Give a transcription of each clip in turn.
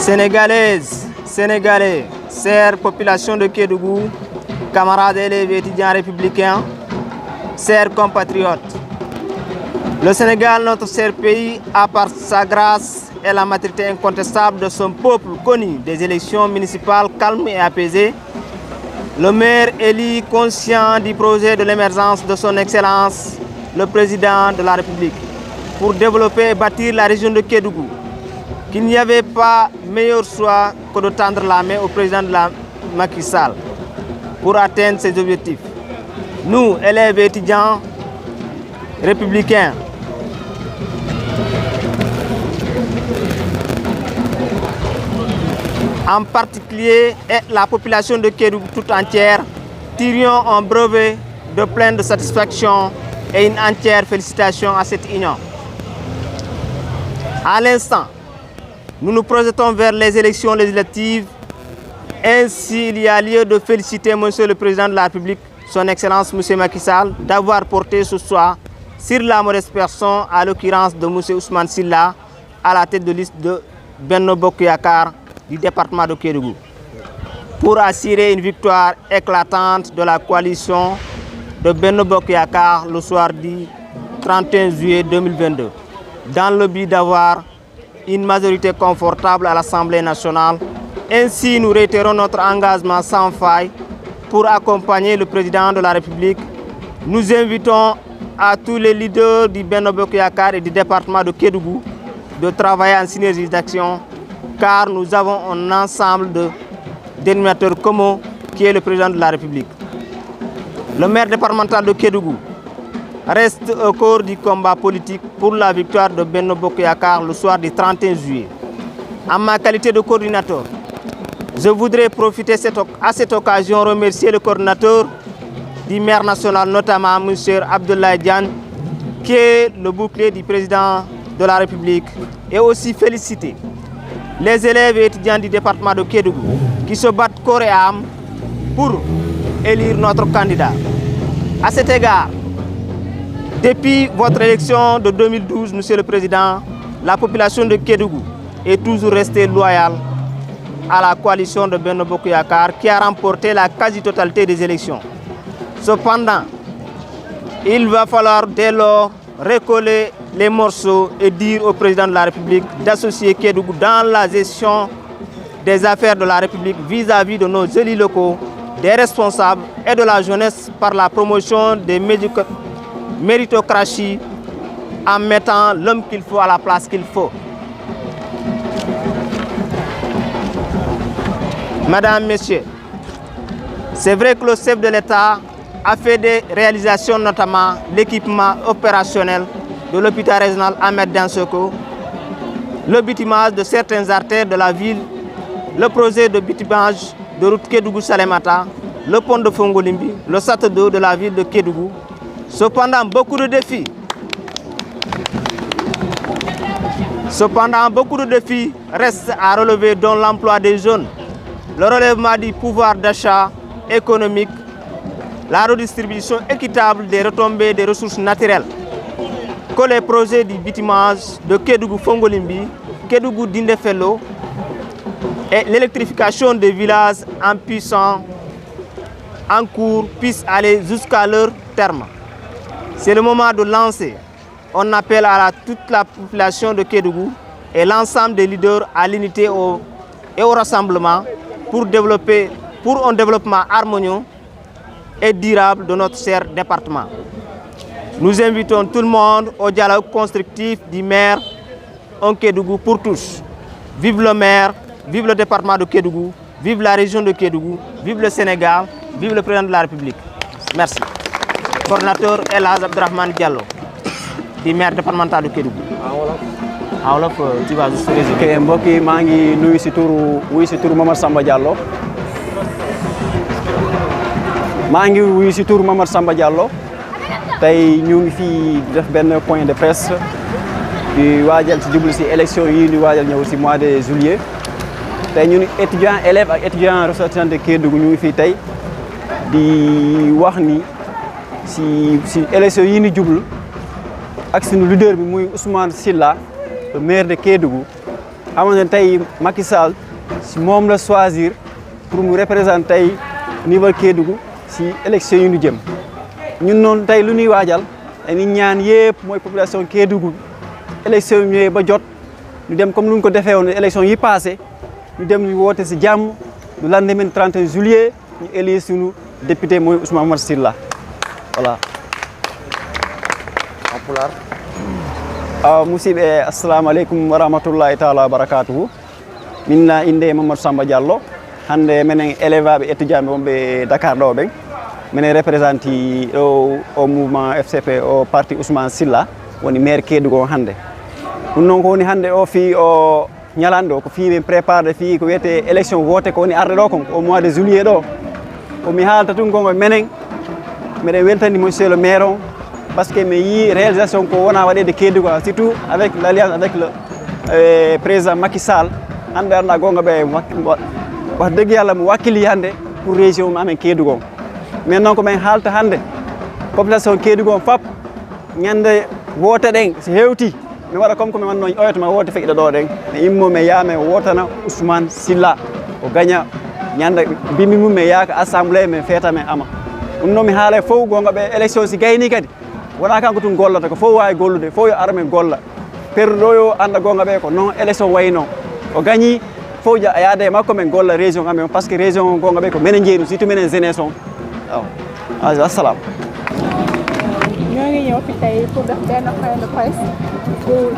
Sénégalaises, Sénégalais, chère population de Kédougou, camarades élèves et étudiants républicains, chers compatriotes. Le Sénégal, notre cher pays, a par sa grâce et la maturité incontestable de son peuple connu des élections municipales calmes et apaisées, le maire élu conscient du projet de l'émergence de son Excellence, le président de la République, pour développer et bâtir la région de Kédougou, qu'il n'y avait pas meilleur choix que de tendre la main au président de la Macky Sall pour atteindre ses objectifs. Nous, élèves et étudiants républicains, en particulier et la population de Kédougou tout entière, tirions un brevet de pleine de satisfaction et une entière félicitation à cette union. À l'instant, nous nous projetons vers les élections législatives. Ainsi, il y a lieu de féliciter Monsieur le Président de la République, Son Excellence M. Macky Sall, d'avoir porté ce choix sur la modeste personne, à l'occurrence de M. Ousmane Sylla, à la tête de liste de Benno Bokk Yakaar du département de Kédougou, pour assurer une victoire éclatante de la coalition de Benno Bokk Yakaar le soir du 31 juillet 2022, dans le but d'avoir une majorité confortable à l'Assemblée nationale. Ainsi, nous réitérons notre engagement sans faille pour accompagner le président de la République. Nous invitons à tous les leaders du Benno Bokk Yakaar et du département de Kédougou de travailler en synergie d'action, car nous avons un ensemble de dénominateurs communs qui est le président de la République. Le maire départemental de Kédougou reste au cœur du combat politique pour la victoire de Benno Bokk Yakaar le soir du 31 juillet. En ma qualité de coordinateur, je voudrais profiter à cette occasion remercier le coordinateur du maire national, notamment M. Abdoulaye Diagne, qui est le bouclier du président de la République, et aussi féliciter les élèves et étudiants du département de Kédougou qui se battent corps et âme pour élire notre candidat. À cet égard, depuis votre élection de 2012, Monsieur le Président, la population de Kédougou est toujours restée loyale à la coalition de Benno Bokk Yakaar qui a remporté la quasi-totalité des élections. Cependant, il va falloir dès lors recoller les morceaux et dire au président de la République d'associer Kédougou dans la gestion des affaires de la République vis-à-vis de nos élus locaux, des responsables et de la jeunesse par la promotion des méritocratie en mettant l'homme qu'il faut à la place qu'il faut. Madame, Messieurs, c'est vrai que le chef de l'État a fait des réalisations, notamment l'équipement opérationnel de l'hôpital régional Ahmed Dansoko, le bitumage de certaines artères de la ville, le projet de bitumage de route Kédougou-Salémata, le pont de Fongolimbi, le château d'eau de la ville de Kédougou. Cependant, beaucoup de défis restent à relever, dont l'emploi des jeunes, le relèvement du pouvoir d'achat économique, la redistribution équitable des retombées des ressources naturelles, que les projets du bitumage de Kédougou-Fongolimbi, Kédougou-Dindéfelo et l'électrification des villages en cours puissent aller jusqu'à leur terme. C'est le moment de lancer un appel à toute la population de Kédougou et l'ensemble des leaders à l'unité et au rassemblement pour un développement harmonieux et durable de notre cher département. Nous invitons tout le monde au dialogue constructif du maire en Kédougou pour tous. Vive le maire, vive le département de Kédougou, vive la région de Kédougou, vive le Sénégal, vive le président de la République. Merci. Coordinateur El Hadj Abdourahmane Diallo, du maire départemental de Kédougou. En wolof, tu vas juste résumer. Ok, mbokk yi maa ngi nuyu si turu Momar Samba Diallo. maa ngi wuyu si turu Momar Samba Diallo. tey ñu ngi fii def benn point de presse di waajal si jublu si élection yi di waajal ñëw si mois de juillet. tey ñu étudiants élèves ak étudiants ressortissants de Kédougou ñu ngi fii tey di wax ni si élection yi ni jublu ak suñu leader bi muy Ousmane Sylla, le maire de Kédougou, xamante ne tey Macky Sall si moom la choisir pour mu représenter tey niveau Kédougou si élection yi ñu jëm ñun noonu tey lu ñuy waajal dañuy ñaan yëpp mooy population Kédougou élection yi ñëwee ba jot ñu dem comme lu ñu ko defee woon élection yi passé ñu dem ñu woote si jàmm du lendemain 31 juillet ñu élire suñu député mooy Ousmane Momar Sylla voilà. Musidɓe assalamu aleykum wa rahmatullahi taala wa barakatuhu minna inde Mamadou Samba Diallo hande menen élevaɓe étudiant ɓe wonɓe Dakar ɗo ɓen minen représenté o mouvement FCP o parti Ousmane Sylla woni maire Kédougou hande ɗum noon ko woni hande o fi o ñalande o ko fi min préparé fi ko wiyete élection voté ko woni arde ɗo kon au mois de juillet ɗo komi haalta tun gongo menen miɗen weltani monsieur le maire on parce que mi yi réalisation ko wona waɗede Kédougou surtout avec l'alliance avec le président Macky Sall hande anda gonga ɓe wax dëgg yalla mo wakkili hande pour région amen Kédougou mais noon ko men haalta hande population Kédougou fop ñande wote ɗen so hewti mi waɗa comme komi wanno oytoma wote feƴƴiɗo ɗo ɗen mi immomi yaame wotana Ousmane Sylla o gagna ñande mbimi mum mi yaaka assemblée min feeta men ama ɗum noon mi haala fof gonga ɓe élection si gayni kadi wona kanko tun gollata ko fof wawi gollude fof yo ara men golla perɗo yo anda gonga ɓe ko non élection wayi noon o gagni fof yaade makko men golla région amen par ce que région gonga ɓe ko minen jeeyi ɗum surtout minen jeunesse on waaw assalam ñoo ngi ñëw fi tey pour def benn point de presse pour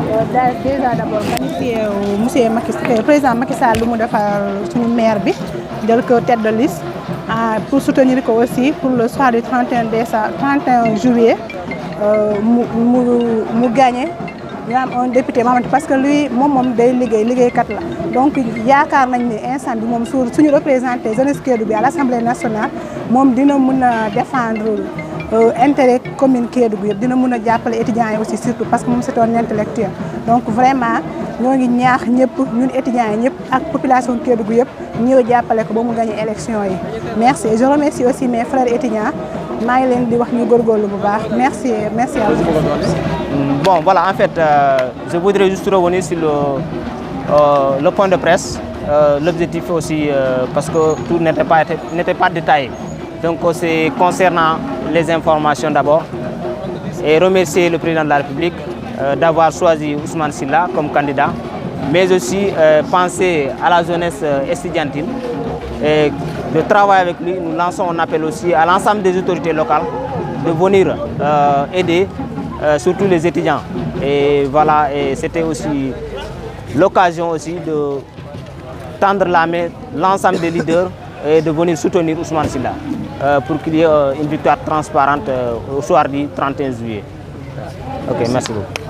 déjà d'abord magnifier monsieur président Macky Sall lu mu defar suñu maire bi jël ko tête de liste pour soutenir ko aussi pour le soir du 31 juillet mu gagné ñu am un député Mamadou parce que lui moom day liggéeykat la donc yaakaar nañ ne instant bi moom suñu représenté jeunesse Kédougou bi à l'Assemblée nationale moom dina mën a défendre intérêt commune Kédougou yëpp dina mën a jàppale étudiants yi aussi surtout parce que moom c'est un intellectuel donc vraiment ñoo ngi ñaax ñëpp ñun étudiants yi ñëpp ak population Kédougou yëpp ñëw jàppale ko ba mu gagné élection yi merci et je remercie aussi mes frères étudiants maa ngi leen di wax ñu góorgóorlu bu baax merci à vous. Bon voilà, en fait je voudrais juste revenir sur le point de presse, l'objectif aussi parce que tout n'était pas détaillé. Donc c'est concernant les informations d'abord et remercier le président de la République d'avoir choisi Ousmane Sylla comme candidat, mais aussi penser à la jeunesse estudiantine et de travailler avec lui. Nous lançons un appel aussi à l'ensemble des autorités locales de venir aider surtout les étudiants. Et voilà, et c'était aussi l'occasion aussi de tendre la main l'ensemble des leaders et de venir soutenir Ousmane Sylla pour qu'il y ait une victoire transparente au soir du 31 juillet. Ok, merci beaucoup.